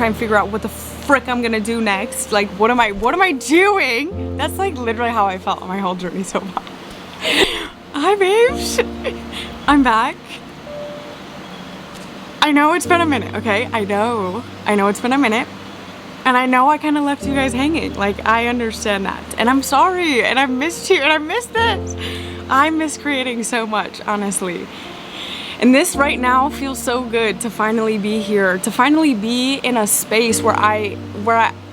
trying to figure out what the frick I'm gonna do next. Like, what am I doing? That's like literally how I felt on my whole journey so far. Hi babes, I'm back. I know it's been a minute, okay? I know it's been a minute. And I know I kind of left you guys hanging. Like, I understand that. And I'm sorry, and I've missed you, and I missed this. I miss creating so much, honestly. And this right now feels so good to finally be here, to finally be in a space where I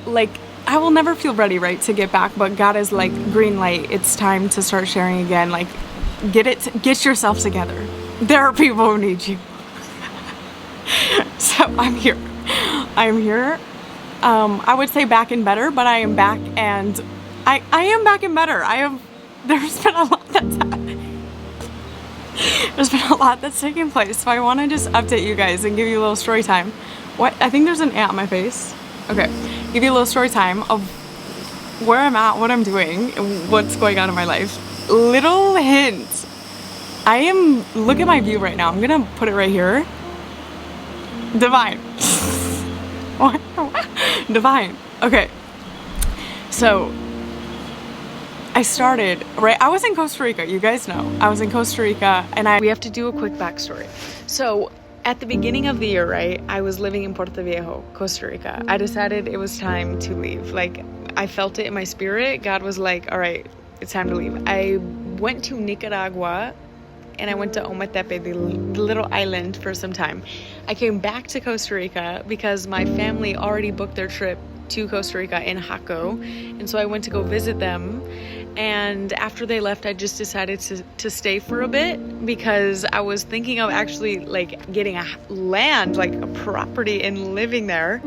like, I will never feel ready, right, to get back, but God is like, green light, it's time to start sharing again. Like, get yourself together. There are people who need you. So I'm here. I would say back and better, but I am back, and I am back and better. There's been a lot that's taking place, so I want to just update you guys and give you a little story time. What? I think there's an ant on my face. Okay, give you a little story time of where I'm at, what I'm doing, and what's going on in my life. Little hint. Look at my view right now. I'm gonna put it right here. Divine. What? Divine. Okay. So I started, right? I was in Costa Rica, you guys know. I was in Costa Rica, and we have to do a quick backstory. So at the beginning of the year, right, I was living in Puerto Viejo, Costa Rica. I decided it was time to leave. Like, I felt it in my spirit. God was like, all right, it's time to leave. I went to Nicaragua, and I went to Ometepe, the little island, for some time. I came back to Costa Rica because my family already booked their trip to Costa Rica in Jaco, and so I went to go visit them. And after they left, I just decided to stay for a bit because I was thinking of actually like getting a land, like a property, and living there.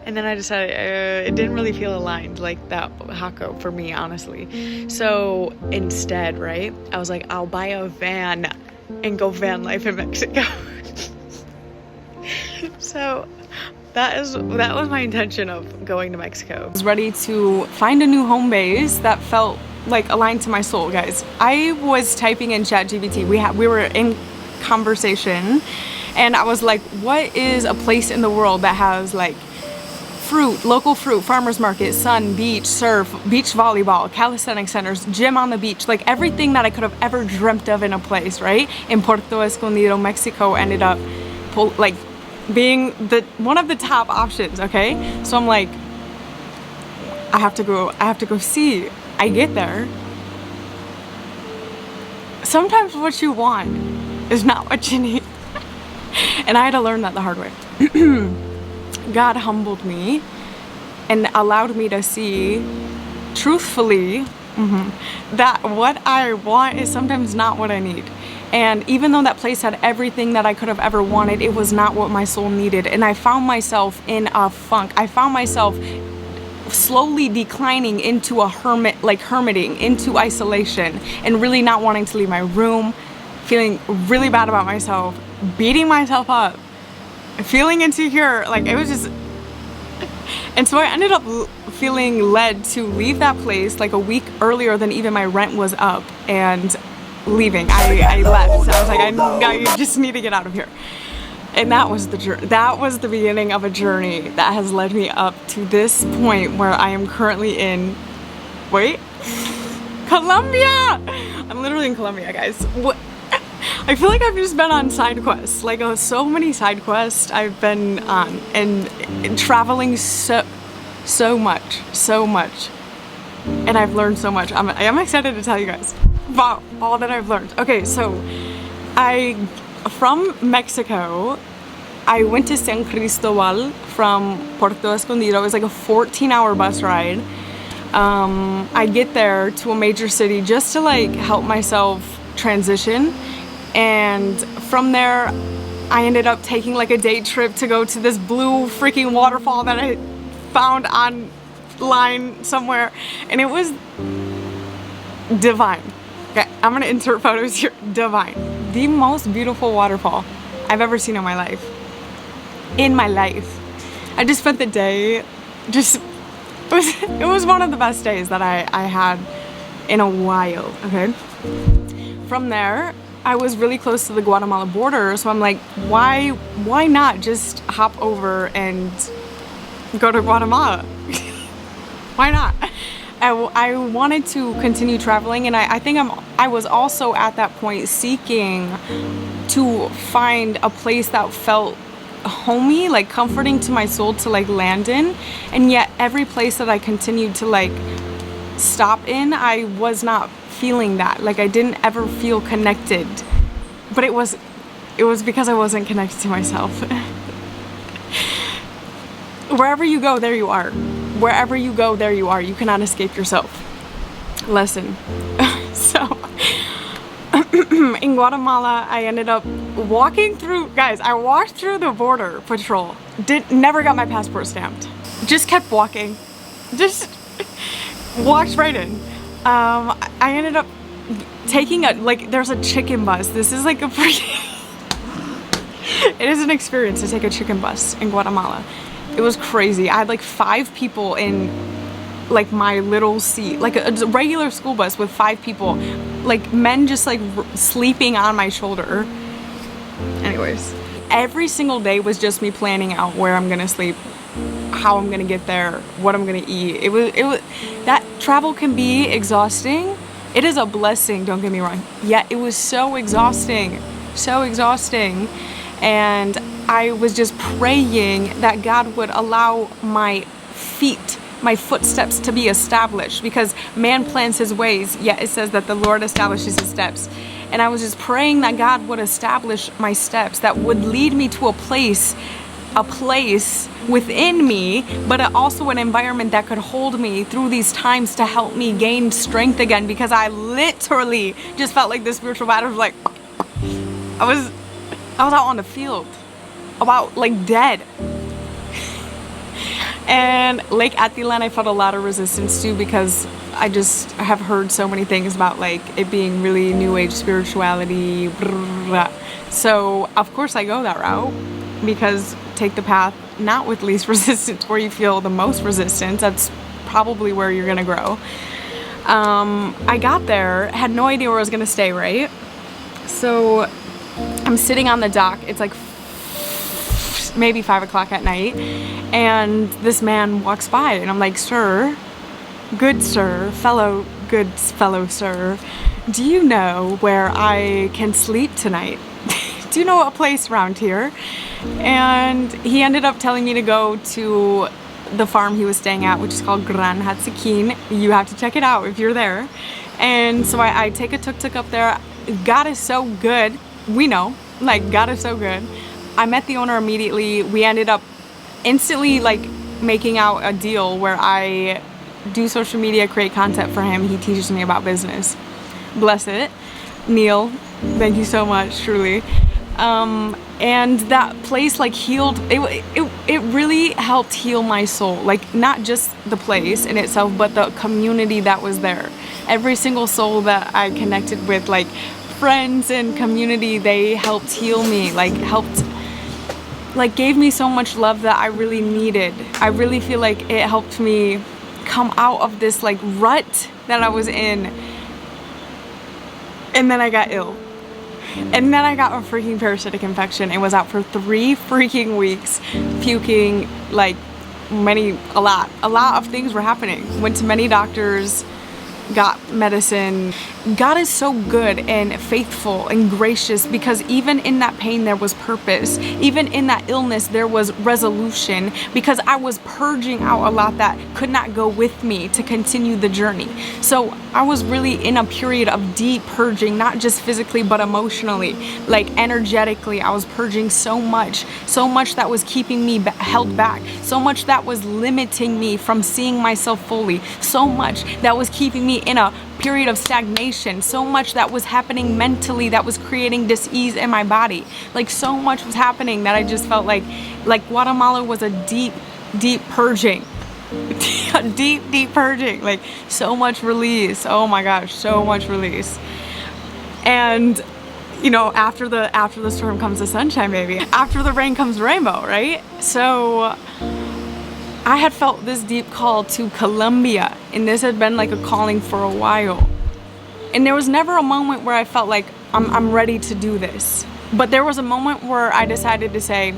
And then I decided it didn't really feel aligned, like that Jaco for me, honestly. So instead, right, I was like, I'll buy a van and go van life in Mexico. So that was my intention of going to Mexico. I was ready to find a new home base that felt like aligned to my soul, guys. I was typing in ChatGPT. We were in conversation, and I was like, what is a place in the world that has like fruit, local fruit, farmers market, sun, beach, surf, beach volleyball, calisthenics centers, gym on the beach, like everything that I could have ever dreamt of in a place, right? In Puerto Escondido, Mexico ended up like being one of the top options, okay? So I'm like, I have to go see. I get there. Sometimes what you want is not what you need. And I had to learn that the hard way. God humbled me and allowed me to see truthfully that what I want is sometimes not what I need. And even though that place had everything that I could have ever wanted, it was not what my soul needed. And I found myself in a funk. I found myself slowly declining into a hermiting, into isolation, and really not wanting to leave my room, feeling really bad about myself, beating myself up, feeling insecure. Like, it was just, and so I ended up feeling led to leave that place like a week earlier than even my rent was up, and leaving. I left. I was like, I just need to get out of here. And that was the journey. That was the beginning of a journey that has led me up to this point where I am currently in, Colombia. I'm literally in Colombia, guys. What? I feel like I've just been on side quests, like so many side quests I've been on, and traveling so much, and I've learned so much. I'm excited to tell you guys about all that I've learned. Okay, so from Mexico, I went to San Cristobal from Puerto Escondido. It was like a 14-hour bus ride. I get there to a major city just to like help myself transition. And from there, I ended up taking like a day trip to go to this blue freaking waterfall that I found online somewhere. And it was divine. Okay, I'm gonna insert photos here. Divine. The most beautiful waterfall I've ever seen in my life. I just spent the day, it was one of the best days that I had in a while, okay? From there, I was really close to the Guatemala border, so I'm like, why not just hop over and go to Guatemala. Why not? I wanted to continue traveling, and I think I was also at that point seeking to find a place that felt homey, like comforting to my soul to like land in. And yet every place that I continued to like stop in, I was not feeling that. Like I didn't ever feel connected. But it was because I wasn't connected to myself. Wherever you go, there you are. Wherever you go, there you are. You cannot escape yourself. Lesson. So in Guatemala, I ended up walking through, guys, I walked through the border patrol. Never got my passport stamped. Just kept walking. Just walked right in. I ended up taking there's a chicken bus. This is like a freaking it is an experience to take a chicken bus in Guatemala. It was crazy. I had like 5 people in like my little seat, like a regular school bus with 5 people, like men just like sleeping on my shoulder. Anyways, every single day was just me planning out where I'm gonna sleep, how I'm gonna get there, what I'm gonna eat. It was that travel can be exhausting. It is a blessing, don't get me wrong. Yet it was so exhausting, and I was just praying that God would allow my footsteps to be established, because man plans his ways, yet it says that the Lord establishes his steps. And I was just praying that God would establish my steps, that would lead me to a place within me, but also an environment that could hold me through these times to help me gain strength again, because I literally just felt like the spiritual battle was like, I was out on the field, about like dead. And Lake Atilan, I felt a lot of resistance to, because I just have heard so many things about like it being really new age spirituality. So of course I go that route, because take the path not with least resistance, where you feel the most resistance. That's probably where you're gonna grow. I got there, had no idea where I was gonna stay, right? So I'm sitting on the dock. It's like maybe 5 o'clock at night, and this man walks by, and I'm like, sir, good sir, good fellow sir, do you know where I can sleep tonight? Do you know a place around here? And he ended up telling me to go to the farm he was staying at, which is called Gran Hatzikin. You have to check it out if you're there. And so I take a tuk-tuk up there. God is so good. We know, like, God is so good. I met the owner immediately. We ended up instantly like making out a deal where I do social media, create content for him. He teaches me about business. Bless it. Neil, thank you so much, truly. And that place like healed, it really helped heal my soul. Like not just the place in itself, but the community that was there. Every single soul that I connected with, like friends and community, they helped heal me, gave me so much love that I really needed. I really feel like it helped me come out of this like rut that I was in. And then I got ill. And then I got a freaking parasitic infection and was out for 3 freaking weeks, puking, like a lot of things were happening. Went to many doctors, got medicine. God is so good and faithful and gracious, because even in that pain there was purpose. Even in that illness there was resolution, because I was purging out a lot that could not go with me to continue the journey. So I was really in a period of deep purging, not just physically but emotionally, like energetically. I was purging so much that was keeping me held back, so much that was limiting me from seeing myself fully, so much that was keeping me in a period of stagnation, so much that was happening mentally that was creating dis-ease in my body. Like so much was happening that I just felt like Guatemala was a deep purging. A deep purging, like so much release. Oh my gosh, so much release. And you know, after the storm comes the sunshine, baby. After the rain comes the rainbow, right? So I had felt this deep call to Colombia, and this had been like a calling for a while. And there was never a moment where I felt like I'm ready to do this. But there was a moment where I decided to say,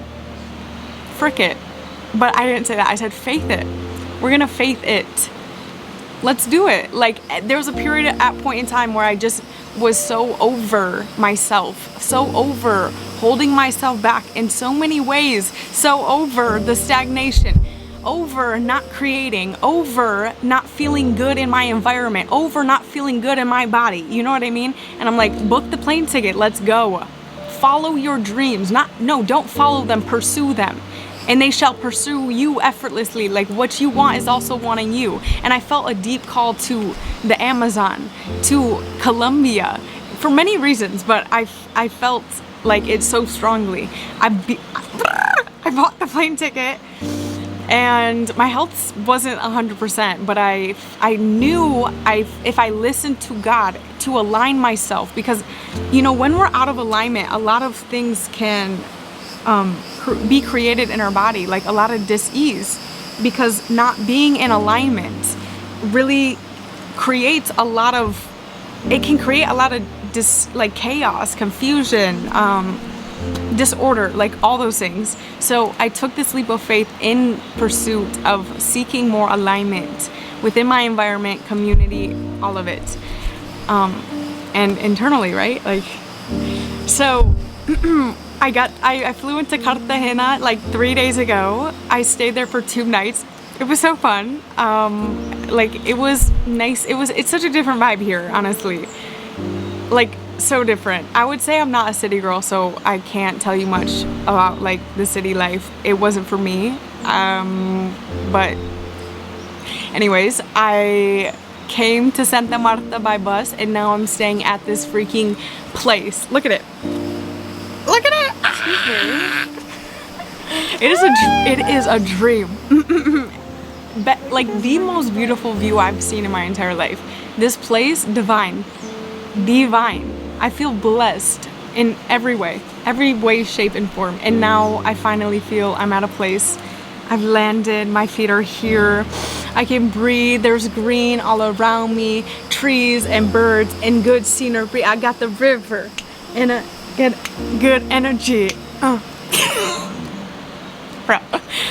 frick it. But I didn't say that. I said faith it. We're gonna faith it. Let's do it. Like, there was a period at point in time where I just was so over myself, so over holding myself back in so many ways, so over the stagnation, over not creating, over not feeling good in my environment, over not feeling good in my body. You know what I mean? And I'm like, book the plane ticket. Let's go. Follow your dreams. Don't follow them, pursue them. And they shall pursue you effortlessly. Like, what you want is also wanting you. And I felt a deep call to the Amazon, to Colombia, for many reasons, but I felt like it so strongly. I bought the plane ticket, and my health wasn't 100%, but I knew if I listened to God to align myself, because, you know, when we're out of alignment, a lot of things can be created in our body, like a lot of dis-ease, because not being in alignment really creates a lot of, it can create a lot of chaos, confusion, disorder, like all those things. So I took this leap of faith in pursuit of seeking more alignment within my environment, community, all of it, and internally, right? Like, so I flew into Cartagena like 3 days ago. I stayed there for 2 nights. It was so fun. Like, it was nice. It's such a different vibe here, honestly. Like, so different. I would say I'm not a city girl, so I can't tell you much about like the city life. It wasn't for me. But anyways, I came to Santa Marta by bus, and now I'm staying at this freaking place. Look at it. Look at it. It is a dream. But like the most beautiful view I've seen in my entire life. This place, divine. I feel blessed in every way, shape, and form. And now I finally feel I'm at a place. I've landed, my feet are here. I can breathe, there's green all around me, trees and birds and good scenery. I got the river and a good energy. Bro.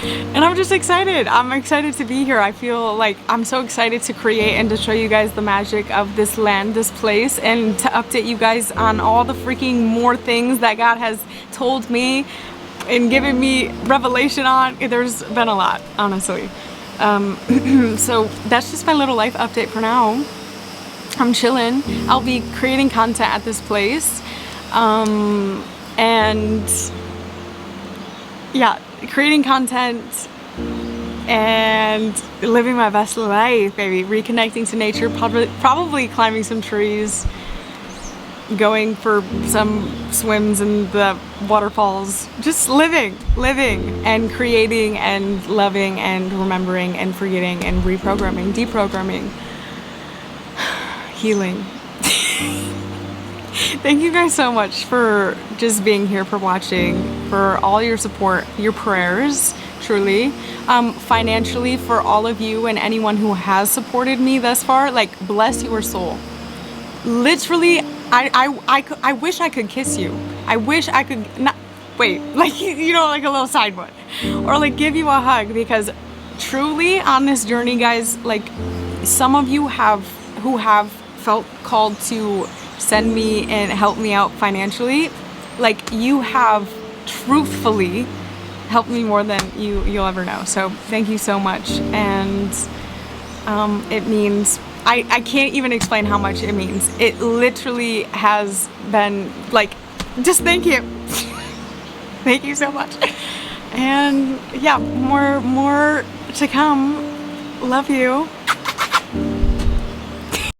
And I'm just excited. I'm excited to be here. I feel like I'm so excited to create and to show you guys the magic of this land, this place, and to update you guys on all the freaking more things that God has told me and given me revelation on. There's been a lot, honestly. So that's just my little life update for now. I'm chilling. I'll be creating content at this place. And yeah, creating content and living my best life, baby. Reconnecting to nature, probably climbing some trees, going for some swims in the waterfalls, just living and creating and loving and remembering and forgetting and reprogramming, deprogramming, healing. Thank you guys so much for just being here, for watching, for all your support, your prayers, truly. Financially, for all of you and anyone who has supported me thus far, like, bless your soul. Literally, I wish I could kiss you. I wish I could not, wait, like, you know, like a little side one. Or like give you a hug, because truly on this journey, guys, like, some of you who have felt called to send me and help me out financially, like, you have truthfully helped me more than you'll ever know. So thank you so much. And it means, I can't even explain how much it means. It literally has been like, just thank you. Thank you so much. And yeah, more to come. Love you.